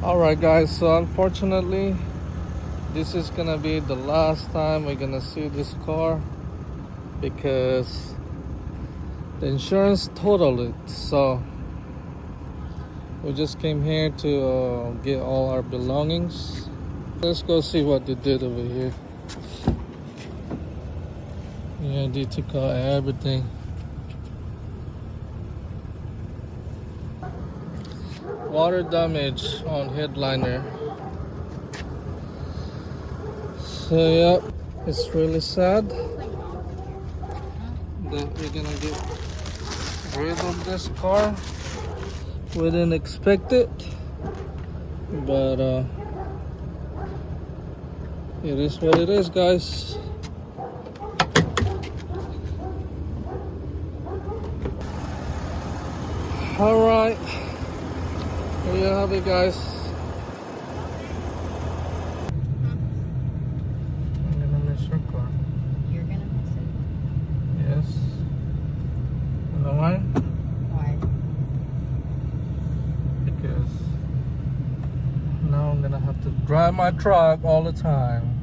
Alright guys, so unfortunately this is gonna be the last time we're gonna see this car because the insurance totaled it. So we just came here to get all our belongings. Let's go see what they did over here. Yeah, they took out everything. Water damage on headliner. So yep, it's really sad that we're gonna get rid of this car. We didn't expect it, but it is what it is, guys. All right, there you have it, guys. I'm gonna miss your car. You're gonna miss it. Yes. You know why? Why? Because now I'm gonna have to drive my truck all the time.